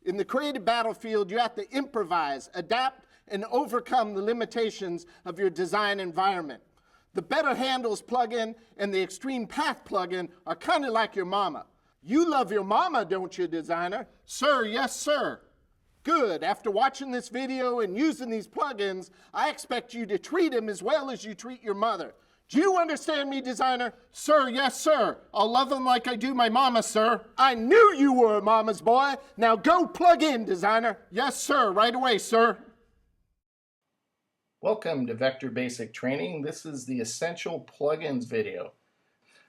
In the creative battlefield, you have to improvise, adapt, and overcome the limitations of your design environment. The Better Handles plugin and the Extreme Path plugin are kind of like your mama. You love your mama, don't you, designer? Sir, yes, sir. Good. After watching this video and using these plugins, I expect you to treat him as well as you treat your mother. Do you understand me, designer? Sir, yes, sir. I'll love him like I do my mama, sir. I knew you were a mama's boy. Now go plug in, designer. Yes, sir. Right away, sir. Welcome to Vector Basic Training. This is the Essential Plugins video.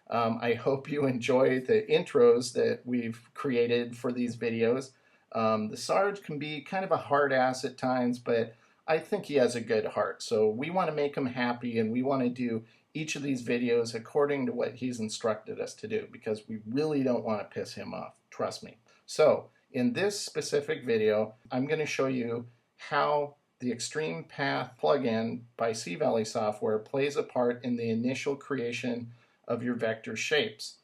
I hope you enjoy the intros that we've created for these videos. The Sarge can be kind of a hard ass at times, but I think he has a good heart. So we want to make him happy, and we want to do each of these videos according to what he's instructed us to do, because we really don't want to piss him off, trust me. So in this specific video, I'm going to show you how the Extreme Path plugin by C-Valley Software plays a part in the initial creation of your vector shapes.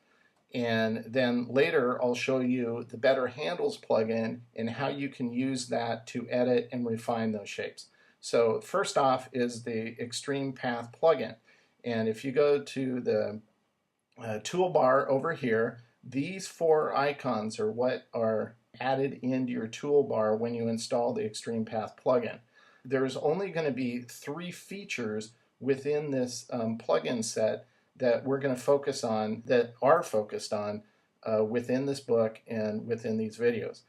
And then later I'll show you the Better Handles plugin and how you can use that to edit and refine those shapes. So first off is the Extreme Path plugin. And if you go to the toolbar over here, these four icons are what are added into your toolbar when you install the Extreme Path plugin. There's only going to be 3 features within this plugin set that we're going to focus on, that are focused on within this book and within these videos.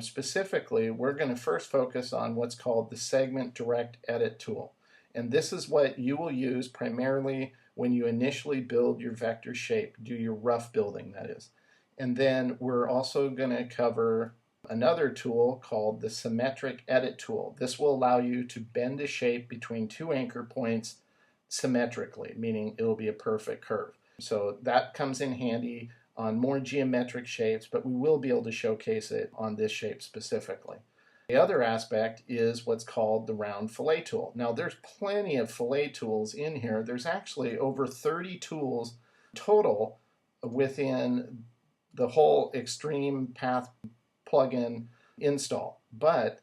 Specifically, we're going to first focus on what's called the Segment Direct Edit tool. And this is what you will use primarily when you initially build your vector shape, do your rough building, that is. And then we're also going to cover another tool called the Symmetric Edit tool. This will allow you to bend a shape between 2 anchor points symmetrically, meaning it'll be a perfect curve. So that comes in handy on more geometric shapes, but we will be able to showcase it on this shape specifically. The other aspect is what's called the Round Fillet tool. Now there's plenty of fillet tools in here. There's actually over 30 tools total within the whole Extreme Path plugin install, but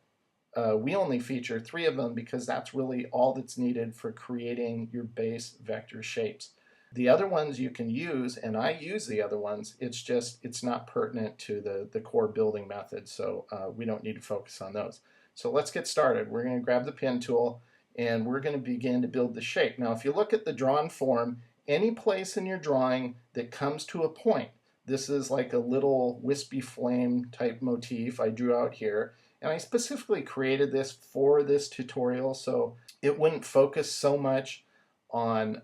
we only feature 3 of them because that's really all that's needed for creating your base vector shapes. The other ones you can use, and I use the other ones, it's not pertinent to the core building method, so we don't need to focus on those. So let's get started. We're going to grab the pen tool and we're going to begin to build the shape. Now if you look at the drawn form, any place in your drawing that comes to a point, this is like a little wispy flame type motif I drew out here. And I specifically created this for this tutorial so it wouldn't focus so much on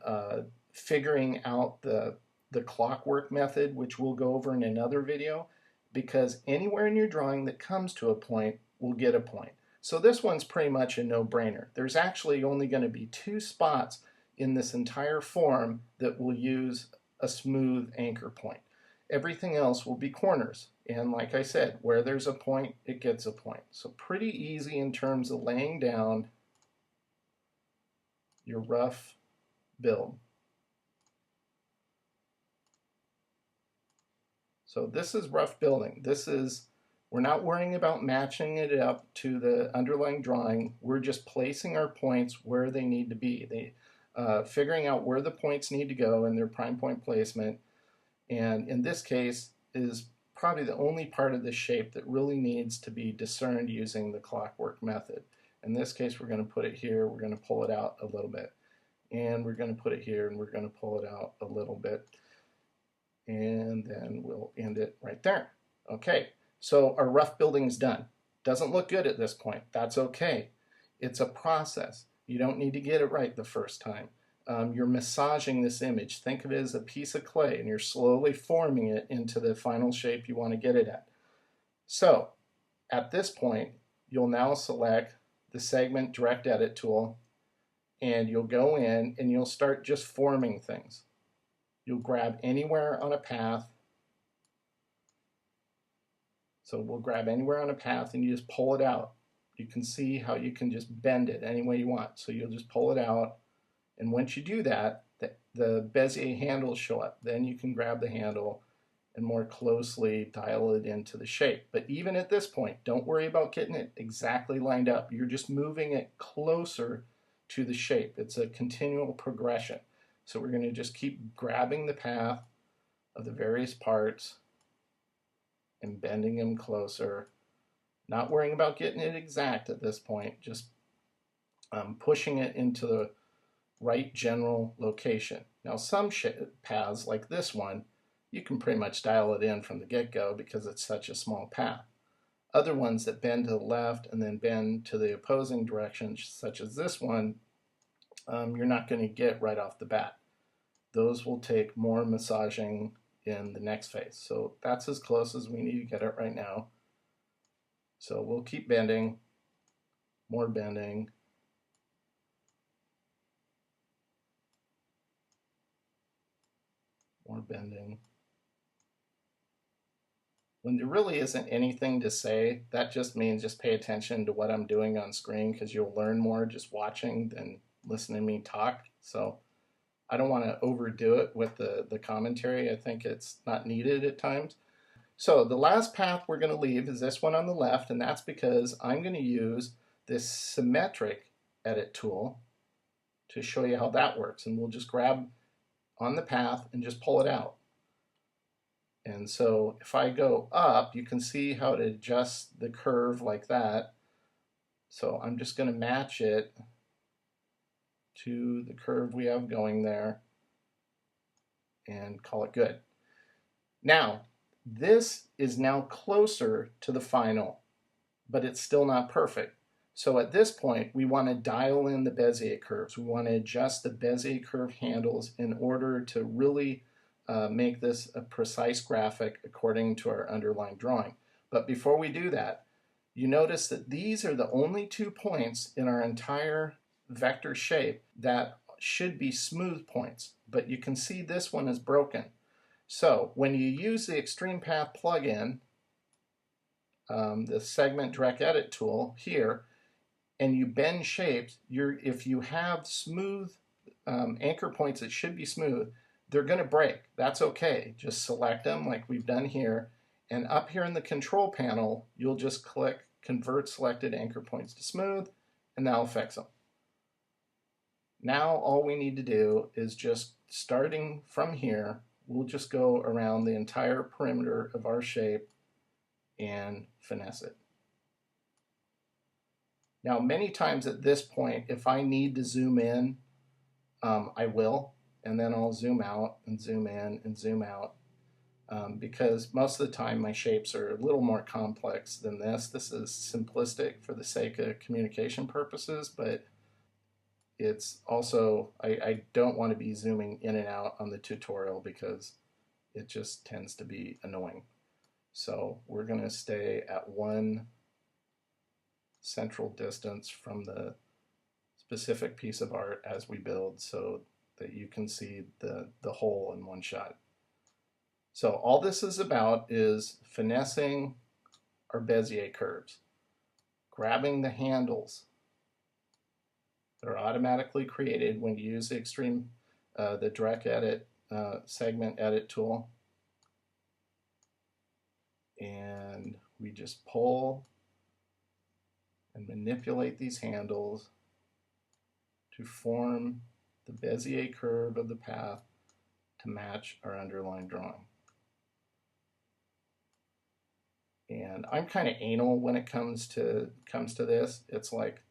figuring out the clockwork method, which we'll go over in another video, because anywhere in your drawing that comes to a point will get a point. So this one's pretty much a no-brainer. There's actually only going to be 2 spots in this entire form that will use a smooth anchor point. Everything else will be corners. And like I said, where there's a point, it gets a point. So pretty easy in terms of laying down your rough build. So this is rough building. We're not worrying about matching it up to the underlying drawing. We're just placing our points where they need to be. Figuring out where the points need to go in their prime point placement. And in this case is probably the only part of the shape that really needs to be discerned using the clockwork method. In this case, we're going to put it here, we're going to pull it out a little bit. And we're going to put it here and we're going to pull it out a little bit. And then we'll end it right there. Okay, so our rough building's done. Doesn't look good at this point. That's okay. It's a process. You don't need to get it right the first time. You're massaging this image. Think of it as a piece of clay and you're slowly forming it into the final shape you want to get it at. So at this point, you'll now select the Segment Direct Edit tool and you'll go in and you'll start just forming things. You'll grab anywhere on a path. So we'll grab anywhere on a path and you just pull it out. You can see how you can just bend it any way you want. So you'll just pull it out. And once you do that, the Bezier handles show up. Then you can grab the handle and more closely dial it into the shape. But even at this point, don't worry about getting it exactly lined up. You're just moving it closer to the shape. It's a continual progression. So we're going to just keep grabbing the path of the various parts and bending them closer. Not worrying about getting it exact at this point, just pushing it into the right general location. Now some paths like this one, you can pretty much dial it in from the get-go because it's such a small path. Other ones that bend to the left and then bend to the opposing direction, such as this one, you're not going to get right off the bat. Those will take more massaging in the next phase. So that's as close as we need to get it right now. So we'll keep bending, more bending. More bending. When there really isn't anything to say, that just means just pay attention to what I'm doing on screen, because you'll learn more just watching than listening to me talk. So I don't want to overdo it with the commentary. I think it's not needed at times. So the last path we're going to leave is this one on the left, and that's because I'm going to use this symmetric edit tool to show you how that works. And we'll just grab on the path and just pull it out. And so if I go up, you can see how it adjusts the curve like that. So I'm just going to match it to the curve we have going there and call it good. Now, this is now closer to the final, but it's still not perfect. So at this point, we want to dial in the Bezier curves. We want to adjust the Bezier curve handles in order to really make this a precise graphic according to our underlying drawing. But before we do that, you notice that these are the only 2 points in our entire vector shape that should be smooth points. But you can see this one is broken. So when you use the Extreme Path plugin, the Segment Direct Edit tool here, and you bend shapes, if you have smooth anchor points that should be smooth, they're going to break. That's okay. Just select them like we've done here. And up here in the control panel, you'll just click Convert Selected Anchor Points to Smooth, and that'll fix them. Now all we need to do is just, starting from here, we'll just go around the entire perimeter of our shape and finesse it. Now, many times at this point, if I need to zoom in, I will, and then I'll zoom out and zoom in and zoom out, because most of the time my shapes are a little more complex than this. This is simplistic for the sake of communication purposes, but it's also, I don't want to be zooming in and out on the tutorial because it just tends to be annoying. So we're going to stay at one central distance from the specific piece of art as we build so that you can see the whole in one shot. So all this is about is finessing our Bezier curves, grabbing the handles that are automatically created when you use the Direct Edit Segment Edit tool, and we just pull and manipulate these handles to form the Bezier curve of the path to match our underlying drawing. And I'm kind of anal when it comes to this. It's like,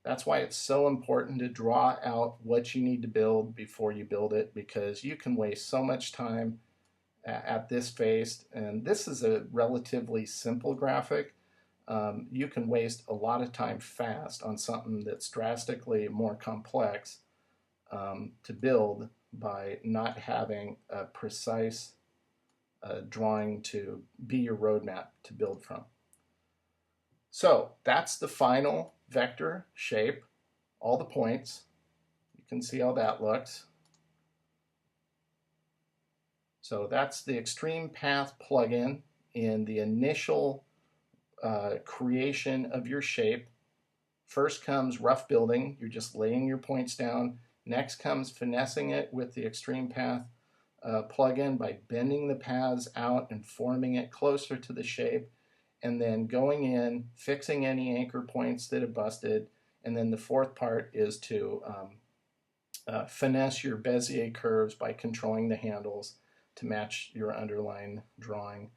that's why it's so important to draw out what you need to build before you build it, because you can waste so much time at this phase. And this is a relatively simple graphic. You can waste a lot of time fast on something that's drastically more complex to build by not having a precise drawing to be your roadmap to build from. So that's the final vector shape, all the points. You can see how that looks. So that's the Extreme Path plugin in the initial creation of your shape. First comes rough building. You're just laying your points down. Next comes finessing it with the Extreme Path plugin by bending the paths out and forming it closer to the shape, and then going in, fixing any anchor points that have busted. And then the fourth part is to finesse your Bezier curves by controlling the handles to match your underlying drawing.